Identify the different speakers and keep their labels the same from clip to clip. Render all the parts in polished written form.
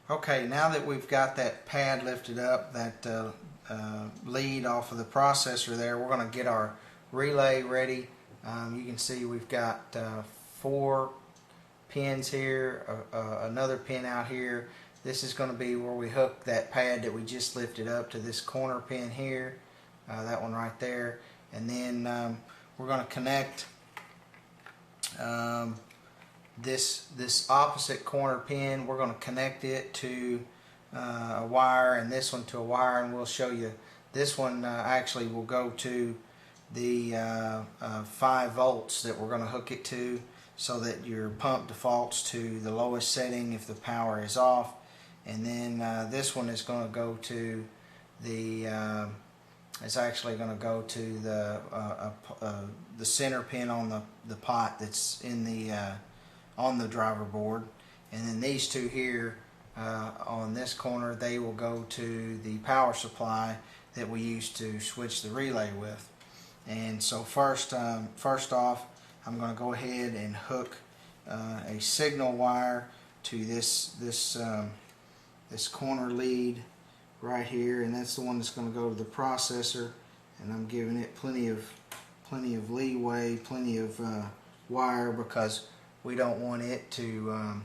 Speaker 1: Okay, now that we've got that pad lifted up, that lead off of the processor there, we're going to get our relay ready. You can see we've got 4 pins here, another pin out here. This is going to be where we hook that pad that we just lifted up to this corner pin here, that one right there, and then we're going to connect this opposite corner pin. We're going to connect it to a wire, and this one to a wire, and we'll show you. This one actually will go to the 5 volts that we're going to hook it to, so that your pump defaults to the lowest setting if the power is off. And then this one is going to go to the it's actually going to go to the center pin on the pot that's in the on the driver board. And then these two here on this corner, they will go to the power supply that we use to switch the relay with. And so first off, I'm going to go ahead and hook a signal wire to this corner lead right here, and that's the one that's going to go to the processor. And I'm giving it plenty of leeway, plenty of wire, because we don't want it to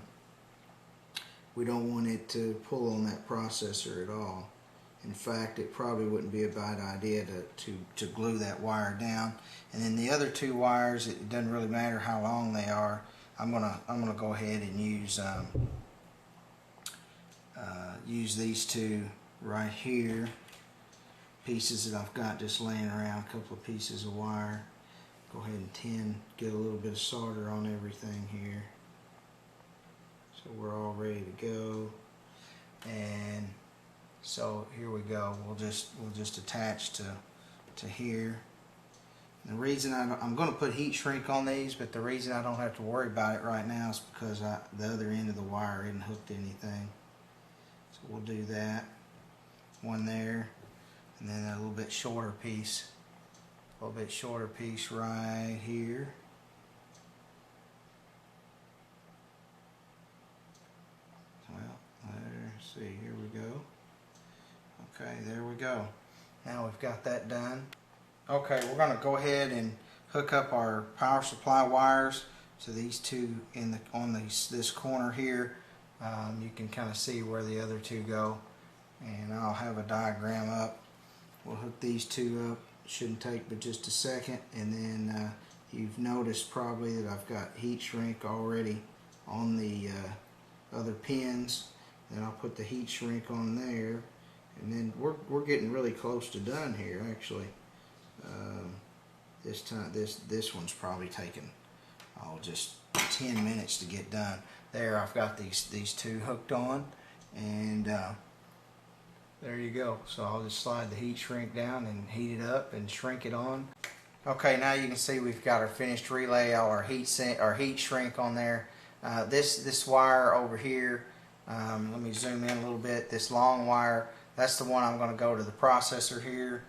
Speaker 1: pull on that processor at all. In fact, it probably wouldn't be a bad idea to glue that wire down. And then the other 2 wires, it doesn't really matter how long they are. I'm gonna go ahead and use these 2 right here, pieces that I've got just laying around, a couple of pieces of wire. Go ahead and get a little bit of solder on everything here, so we're all ready to go. And so here we go. We'll just attach to here. And the reason I'm going to put heat shrink on these, but the reason I don't have to worry about it right now is because the other end of the wire isn't hooked to anything. So we'll do that. One there, and then a little bit shorter piece. Right here. Well, let's see, here we go. Okay, there we go. Now we've got that done. Okay, we're going to go ahead and hook up our power supply wires to these 2 on this corner here. You can kind of see where the other 2 go, and I'll have a diagram up. We'll hook these 2 up. Shouldn't take but just a second. And then you've noticed probably that I've got heat shrink already on the other pins. Then I'll put the heat shrink on there, and then we're getting really close to done here actually. This time this one's probably taken just 10 minutes to get done. There, I've got these 2 hooked on, and there you go. So I'll just slide the heat shrink down and heat it up and shrink it on. Okay, now you can see we've got our finished relay, all our heat shrink on there. This wire over here, let me zoom in a little bit. This long wire, that's the one I'm going to go to the processor here,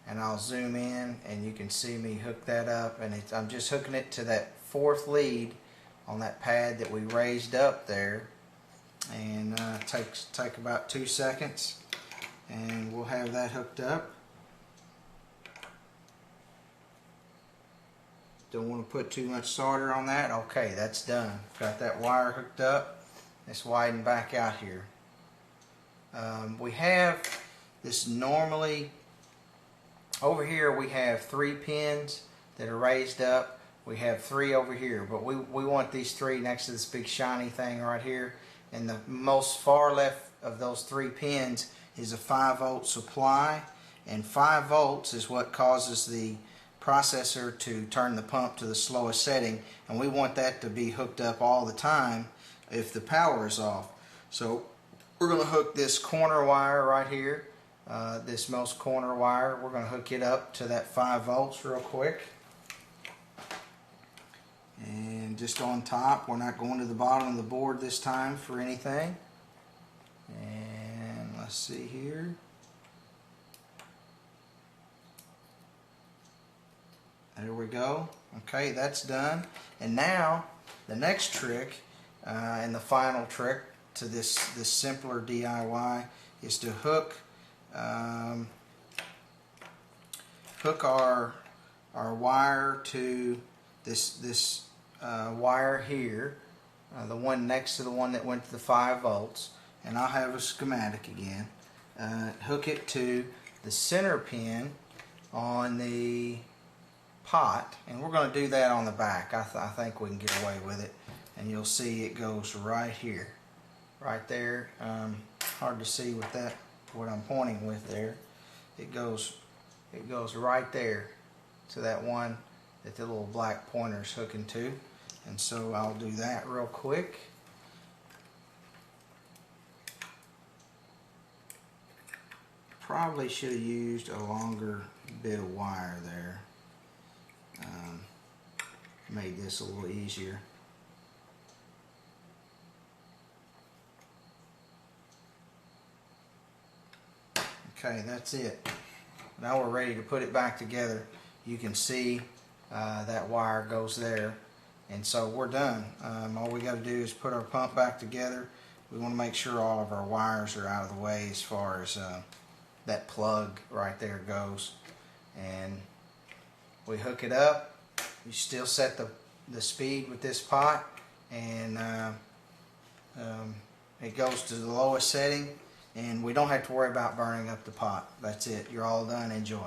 Speaker 1: and I'll zoom in and you can see me hook that up, and I'm just hooking it to that 4th lead on that pad that we raised up there, and take about 2 seconds, and we'll have that hooked up. Don't want to put too much solder on that. Okay, that's done. Got that wire hooked up. Let's widen back out here. We have this normally over here. We have 3 pins that are raised up. We have 3 over here, but we want these 3 next to this big shiny thing right here. And the most far left of those 3 pins is a 5-volt supply, and 5 volts is what causes the processor to turn the pump to the slowest setting, and we want that to be hooked up all the time if the power is off. So we're going to hook this corner wire right here, this most corner wire. We're going to hook it up to that 5 volts real quick, and just on top. We're not going to the bottom of the board this time for anything. And let's see here. There we go. Okay, that's done. And now the next trick and the final trick to this simpler DIY is to hook hook our wire to this wire here, the one next to the one that went to the 5 volts, and I'll have a schematic again. Hook it to the center pin on the pot, and we're going to do that on the back. I think we can get away with it, and you'll see it goes right here, right there. Hard to see with that, what I'm pointing with there. It goes right there to that one that the little black pointer's hooking to. And so I'll do that real quick. Probably should have used a longer bit of wire there. Made this a little easier. Okay, that's it. Now we're ready to put it back together. You can see that wire goes there, and so we're done. All we got to do is put our pump back together. We want to make sure all of our wires are out of the way as far as that plug right there goes, and we hook it up. You still set the speed with this pot, and it goes to the lowest setting, and we don't have to worry about burning up the pot. That's it. You're all done. Enjoy.